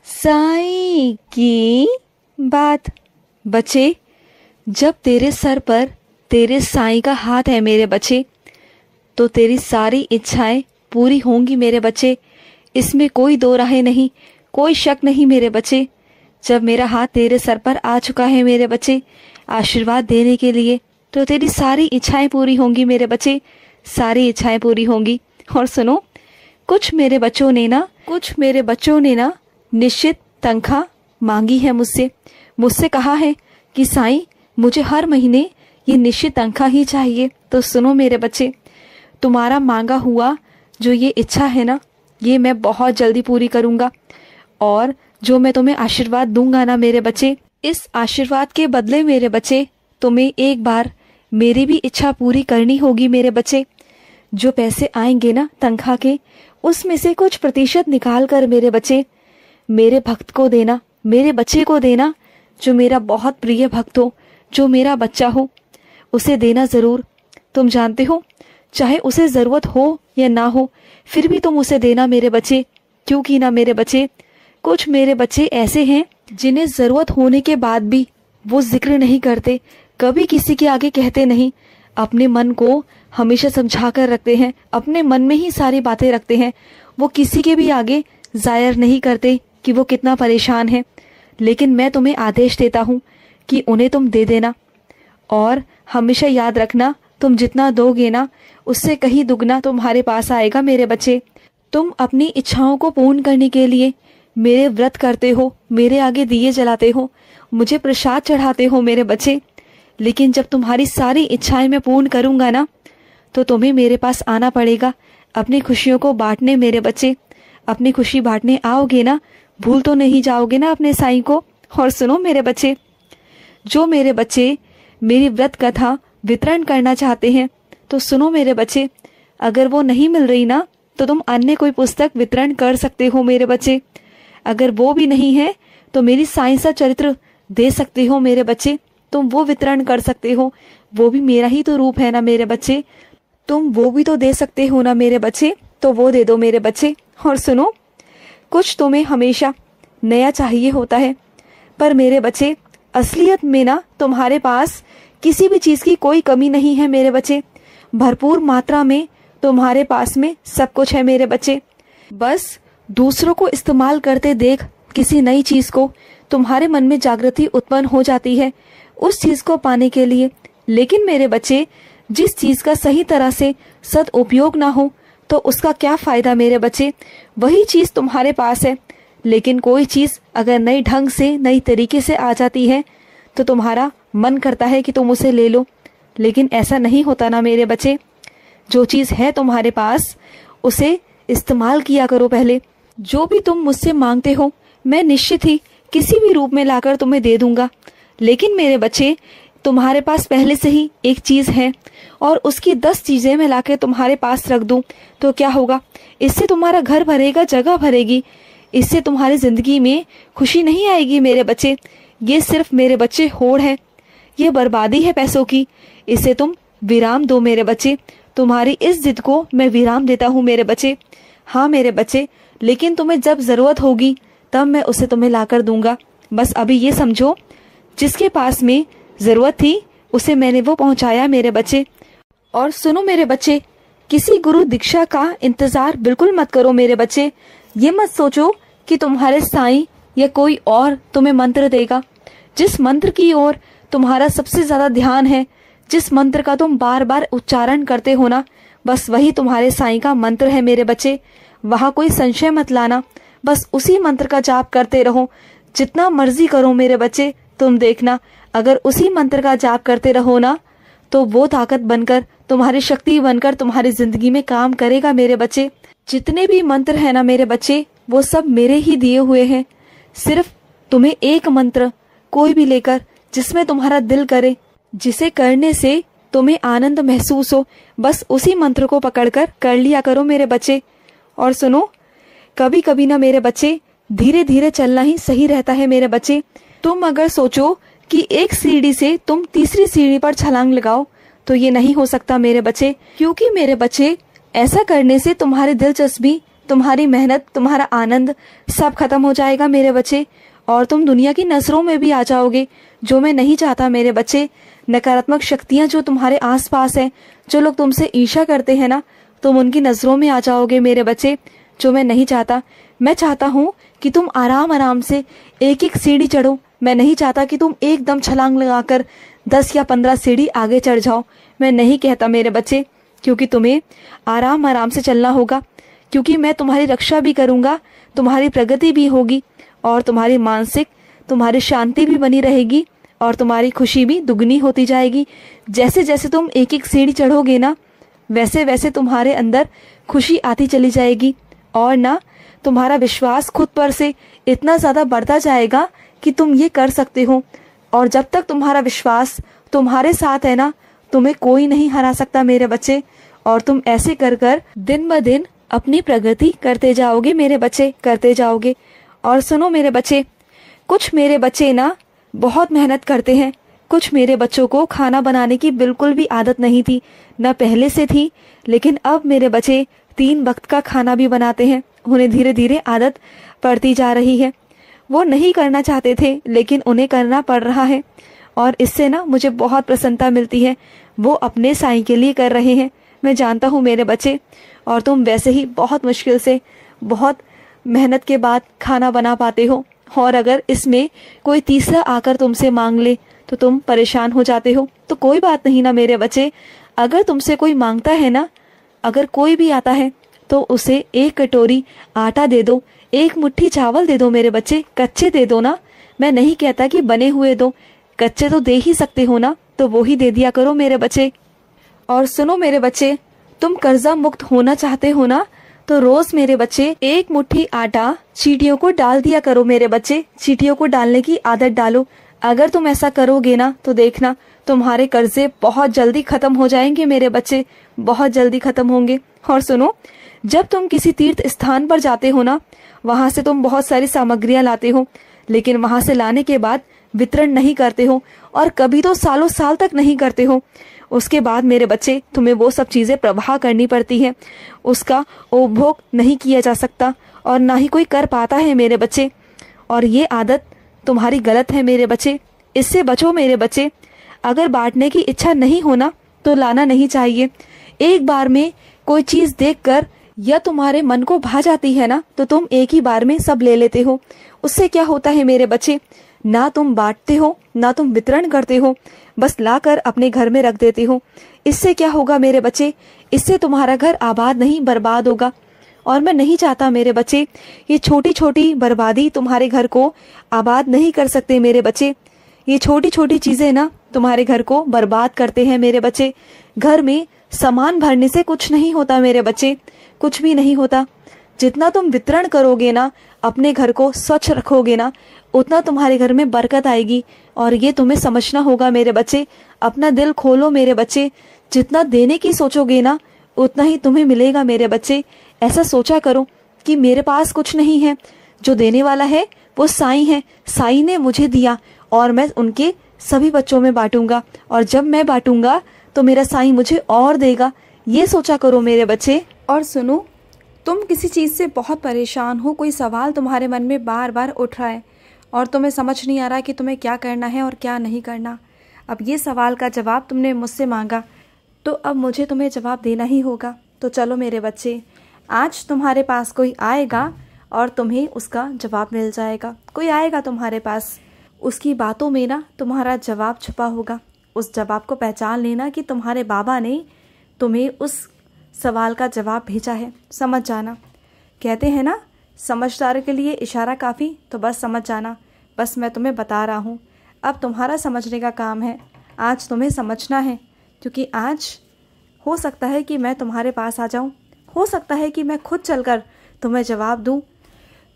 साईं की बात। बच्चे, जब तेरे सर पर तेरे साईं का हाथ है मेरे बच्चे, तो तेरी सारी इच्छाएं पूरी होंगी मेरे बच्चे। इसमें कोई दो राहें नहीं, कोई शक नहीं मेरे बच्चे। जब मेरा हाथ तेरे सर पर आ चुका है मेरे बच्चे आशीर्वाद देने के लिए, तो तेरी सारी इच्छाएं पूरी होंगी मेरे बच्चे, सारी इच्छाएं पूरी होंगी। और सुनो, कुछ मेरे बच्चों ने ना निश्चित तनख्वाह मांगी है मुझसे कहा है कि साईं मुझे हर महीने ये निश्चित तनख्वाह ही चाहिए। तो सुनो मेरे बच्चे, तुम्हारा मांगा हुआ जो ये इच्छा है ना, ये मैं बहुत जल्दी पूरी करूँगा। और जो मैं तुम्हें आशीर्वाद दूंगा ना मेरे बच्चे, इस आशीर्वाद के बदले मेरे बच्चे तुम्हें एक बार मेरी भी इच्छा पूरी करनी होगी मेरे बच्चे। जो पैसे आएंगे ना तनख्वाह के, उसमें से कुछ प्रतिशत निकाल कर मेरे बच्चे मेरे भक्त को देना, मेरे बच्चे को देना, जो मेरा बहुत प्रिय भक्त हो, जो मेरा बच्चा हो, उसे देना ज़रूर। तुम जानते हो, चाहे उसे ज़रूरत हो या ना हो, फिर भी तुम उसे देना मेरे बच्चे। क्योंकि ना मेरे बच्चे, कुछ मेरे बच्चे ऐसे हैं जिन्हें ज़रूरत होने के बाद भी वो जिक्र नहीं करते, कभी किसी के आगे कहते नहीं, अपने मन को हमेशा समझा कर रखते हैं, अपने मन में ही सारी बातें रखते हैं। वो किसी के भी आगे जाहिर नहीं करते कि वो कितना परेशान है। लेकिन मैं तुम्हें आदेश देता हूँ कि उन्हें तुम दे देना। और हमेशा याद रखना, तुम जितना दोगे ना, उससे कहीं दुगना तुम्हारे पास आएगा मेरे बच्चे। तुम अपनी इच्छाओं को पूर्ण करने के लिए मेरे व्रत करते हो, मेरे आगे दिए जलाते हो, मुझे प्रसाद चढ़ाते हो मेरे बच्चे। लेकिन जब तुम्हारी सारी इच्छाएं मैं पूर्ण करूँगा ना, तो तुम्हें मेरे पास आना पड़ेगा अपनी खुशियों को बांटने मेरे बच्चे। अपनी खुशी बांटने आओगे ना, भूल तो नहीं जाओगे ना अपने साईं को। और सुनो मेरे बच्चे, जो मेरे बच्चे मेरी व्रत कथा वितरण करना चाहते हैं, तो सुनो मेरे बच्चे, अगर वो नहीं मिल रही ना, तो तुम अन्य कोई पुस्तक वितरण कर सकते हो मेरे बच्चे। अगर वो भी नहीं है तो मेरी साईं सा चरित्र दे सकते हो मेरे बच्चे, तुम वो वितरण कर सकते हो। वो भी मेरा ही तो रूप है ना मेरे बच्चे, तुम वो भी तो दे सकते हो ना मेरे बच्चे, तो वो दे दो मेरे बच्चे। और सुनो, कुछ तुम्हें हमेशा नया चाहिए होता है, पर मेरे बच्चे असलियत में ना तुम्हारे पास किसी भी चीज़ की कोई कमी नहीं है मेरे बच्चे। भरपूर मात्रा में तुम्हारे पास में सब कुछ है मेरे बच्चे। बस दूसरों को इस्तेमाल करते देख किसी नई चीज़ को तुम्हारे मन में जागृति उत्पन्न हो जाती है उस चीज़ को पाने के लिए। लेकिन मेरे बच्चे, जिस चीज़ का सही तरह से सदुपयोग ना हो, तो उसका क्या फ़ायदा मेरे बच्चे। वही चीज़ तुम्हारे पास है, लेकिन कोई चीज़ अगर नई ढंग से, नई तरीके से आ जाती है, तो तुम्हारा मन करता है कि तुम उसे ले लो। लेकिन ऐसा नहीं होता ना मेरे बच्चे। जो चीज़ है तुम्हारे पास, उसे इस्तेमाल किया करो पहले। जो भी तुम मुझसे मांगते हो, मैं निश्चित ही किसी भी रूप में लाकर तुम्हें दे दूंगा। लेकिन मेरे बच्चे, तुम्हारे पास पहले से ही एक चीज़ है और उसकी 10 चीज़ें मैं लाकर तुम्हारे पास रख दूं, तो क्या होगा? इससे तुम्हारा घर भरेगा, जगह भरेगी। इससे तुम्हारी ज़िंदगी में खुशी नहीं आएगी मेरे बच्चे। ये सिर्फ मेरे बच्चे होड़ है, ये बर्बादी है पैसों की। इसे तुम विराम दो मेरे बच्चे। तुम्हारी इस जिद को मैं विराम देता हूँ मेरे बच्चे। हाँ मेरे बच्चे, लेकिन तुम्हें जब ज़रूरत होगी तब मैं उसे तुम्हें लाकर दूंगा। बस अभी ये समझो, जिसके पास में ज़रूरत थी उसे मैंने वो पहुंचाया मेरे बच्चे। और सुनो मेरे बच्चे, किसी गुरु दीक्षा का इंतज़ार बिल्कुल मत करो मेरे बच्चे। ये मत सोचो कि तुम्हारे साईं या कोई और तुम्हें मंत्र देगा। जिस मंत्र की ओर तुम्हारा सबसे ज़्यादा ध्यान है, जिस मंत्र का तुम बार बार उच्चारण करते हो ना, बस वही तुम्हारे साईं का मंत्र है मेरे बच्चे। वहाँ कोई संशय मत लाना, बस उसी मंत्र का जाप करते रहो। जितना मर्जी करो मेरे बच्चे, तुम देखना, अगर उसी मंत्र का जाप करते रहो ना, तो वो ताकत बनकर, तुम्हारी शक्ति बनकर तुम्हारी जिंदगी में काम करेगा मेरे बच्चे। जितने भी मंत्र है ना मेरे बच्चे, वो सब मेरे ही दिए हुए हैं। सिर्फ तुम्हें एक मंत्र कोई भी लेकर, जिसमें तुम्हारा दिल करे, जिसे करने से तुम्हें आनंद महसूस हो, बस उसी मंत्र को पकड़कर कर लिया करो मेरे बच्चे। और सुनो, कभी कभी ना मेरे बच्चे, धीरे धीरे चलना ही सही रहता है मेरे बच्चे। तुम अगर सोचो कि एक सीढ़ी से तुम तीसरी सीढ़ी पर छलांग लगाओ, तो ये नहीं हो सकता मेरे बच्चे। क्योंकि मेरे बच्चे, ऐसा करने से तुम्हारी दिलचस्पी तुम्हारी मेहनत, तुम्हारा आनंद सब खत्म हो जाएगा मेरे बच्चे, और तुम दुनिया की नजरों में भी आ जाओगे, जो मैं नहीं चाहता मेरे बच्चे। नकारात्मक शक्तियां जो तुम्हारे आसपास है, जो लोग तुमसे ईर्ष्या करते हैं ना, तुम उनकी नजरों में आ जाओगे मेरे बच्चे, जो मैं नहीं चाहता। मैं चाहता हूँ कि तुम आराम आराम से एक एक सीढ़ी चढ़ो। मैं नहीं चाहता कि तुम एकदम छलांग लगाकर 10 या 15 सीढ़ी आगे चढ़ जाओ। मैं नहीं कहता मेरे बच्चे, क्योंकि तुम्हें आराम आराम से चलना होगा, क्योंकि मैं तुम्हारी रक्षा भी करूँगा, तुम्हारी प्रगति भी होगी, और तुम्हारी मानसिक, तुम्हारी शांति भी बनी रहेगी, और तुम्हारी खुशी भी दुगनी होती जाएगी। जैसे जैसे तुम एक एक सीढ़ी चढ़ोगे ना, वैसे वैसे तुम्हारे अंदर खुशी आती चली जाएगी, और ना तुम्हारा विश्वास खुद पर से इतना ज़्यादा बढ़ता जाएगा कि तुम ये कर सकते हो। और जब तक तुम्हारा विश्वास तुम्हारे साथ है ना, तुम्हें कोई नहीं हरा सकता मेरे बच्चे। और तुम ऐसे कर कर दिन ब दिन अपनी प्रगति करते जाओगे मेरे बच्चे, करते जाओगे। और सुनो मेरे बच्चे, कुछ मेरे बच्चे ना बहुत मेहनत करते हैं। कुछ मेरे बच्चों को खाना बनाने की बिल्कुल भी आदत नहीं थी, न पहले से थी, लेकिन अब मेरे बच्चे 3 वक्त का खाना भी बनाते हैं। उन्हें धीरे धीरे आदत पड़ती जा रही है। वो नहीं करना चाहते थे, लेकिन उन्हें करना पड़ रहा है, और इससे ना मुझे बहुत प्रसन्नता मिलती है। वो अपने साईं के लिए कर रहे हैं, मैं जानता हूँ मेरे बच्चे। और तुम वैसे ही बहुत मुश्किल से, बहुत मेहनत के बाद खाना बना पाते हो, और अगर इसमें कोई तीसरा आकर तुमसे मांग ले तो तुम परेशान हो जाते हो। तो कोई बात नहीं ना मेरे बच्चे, अगर तुमसे कोई मांगता है ना, अगर कोई भी आता है तो उसे 1 कटोरी आटा दे दो, 1 मुट्ठी चावल दे दो मेरे बच्चे, कच्चे दे दो ना। मैं नहीं कहता कि बने हुए दो, कच्चे तो दे ही सकते हो ना, तो वो ही दे दिया करो मेरे बच्चे। और सुनो मेरे बच्चे, तुम कर्जा मुक्त होना चाहते हो ना, तो रोज मेरे बच्चे 1 मुट्ठी आटा चींटियों को डाल दिया करो मेरे बच्चे। चींटियों को डालने की आदत डालो। अगर तुम ऐसा करोगे ना, तो देखना तुम्हारे कर्जे बहुत जल्दी खत्म हो जाएंगे मेरे बच्चे, बहुत जल्दी खत्म होंगे। और सुनो, जब तुम किसी तीर्थ स्थान पर जाते हो ना, वहां से तुम बहुत सारी सामग्रियां लाते हो, लेकिन वहां से लाने के बाद वितरण नहीं करते हो, और कभी तो सालों साल तक नहीं करते हो। उसके बाद मेरे बच्चे तुम्हें वो सब चीजें प्रवाह करनी पड़ती है, उसका उपभोग नहीं किया जा सकता, और ना ही कोई कर पाता है मेरे बच्चे। और ये आदत तुम्हारी गलत है मेरे बच्चे, इससे बचो मेरे बच्चे। अगर बांटने की इच्छा नहीं होना तो लाना नहीं चाहिए। एक बार में कोई चीज देखकर या तुम्हारे मन को भा जाती है ना, तो तुम एक ही बार में सब ले लेते हो। उससे क्या होता है मेरे बच्चे, ना तुम बांटते हो, ना तुम वितरण करते हो, बस लाकर अपने घर में रख देते हो। इससे क्या होगा मेरे बच्चे, इससे तुम्हारा घर आबाद नहीं बर्बाद होगा। और मैं नहीं चाहता मेरे बच्चे, ये छोटी छोटी बर्बादी तुम्हारे घर को आबाद नहीं कर सकते मेरे बच्चे। ये छोटी छोटी चीजें ना तुम्हारे घर को बर्बाद करते हैं मेरे बच्चे। घर में सामान भरने से कुछ नहीं होता मेरे बच्चे, कुछ भी नहीं होता। जितना तुम वितरण करोगे ना, अपने घर को स्वच्छ रखोगे ना, उतना तुम्हारे घर में बरकत आएगी। और ये तुम्हें समझना होगा मेरे बच्चे। अपना दिल खोलो मेरे बच्चे, जितना देने की सोचोगे ना, उतना ही तुम्हें मिलेगा मेरे बच्चे। ऐसा सोचा करो कि मेरे पास कुछ नहीं है, जो देने वाला है वो साईं है। साईं ने मुझे दिया, और मैं उनके सभी बच्चों में बांटूंगा, और जब मैं बांटूंगा तो मेरा साईं मुझे और देगा। ये सोचा करो मेरे बच्चे। और सुनो, तुम किसी चीज़ से बहुत परेशान हो, कोई सवाल तुम्हारे मन में बार बार उठ रहा है, और तुम्हें समझ नहीं आ रहा कि तुम्हें क्या करना है और क्या नहीं करना। अब ये सवाल का जवाब तुमने मुझसे मांगा, तो अब मुझे तुम्हें जवाब देना ही होगा। तो चलो मेरे बच्चे, आज तुम्हारे पास कोई आएगा और तुम्हें उसका जवाब मिल जाएगा। कोई आएगा तुम्हारे पास, उसकी बातों में ना तुम्हारा जवाब छुपा होगा। उस जवाब को पहचान लेना कि तुम्हारे बाबा ने तुम्हें उस सवाल का जवाब भेजा है। समझ जाना। कहते हैं ना, समझदार के लिए इशारा काफ़ी, तो बस समझ जाना। बस मैं तुम्हें बता रहा हूँ, अब तुम्हारा समझने का काम है। आज तुम्हें समझना है, क्योंकि आज हो सकता है कि मैं तुम्हारे पास आ जाऊँ, हो सकता है कि मैं खुद चलकर तुम्हें जवाब दूँ।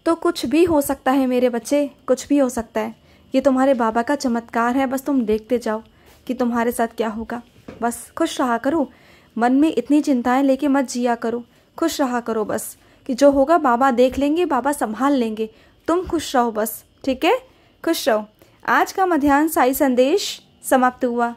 तो कुछ भी हो सकता है मेरे बच्चे, कुछ भी हो सकता है। ये तुम्हारे बाबा का चमत्कार है, बस तुम देखते जाओ कि तुम्हारे साथ क्या होगा। बस खुश रहा करो, मन में इतनी चिंताएं लेके मत जिया करो, खुश रहा करो बस, कि जो होगा बाबा देख लेंगे, बाबा संभाल लेंगे। तुम खुश रहो बस, ठीक है, खुश रहो। आज का मध्याह्न साई संदेश समाप्त हुआ।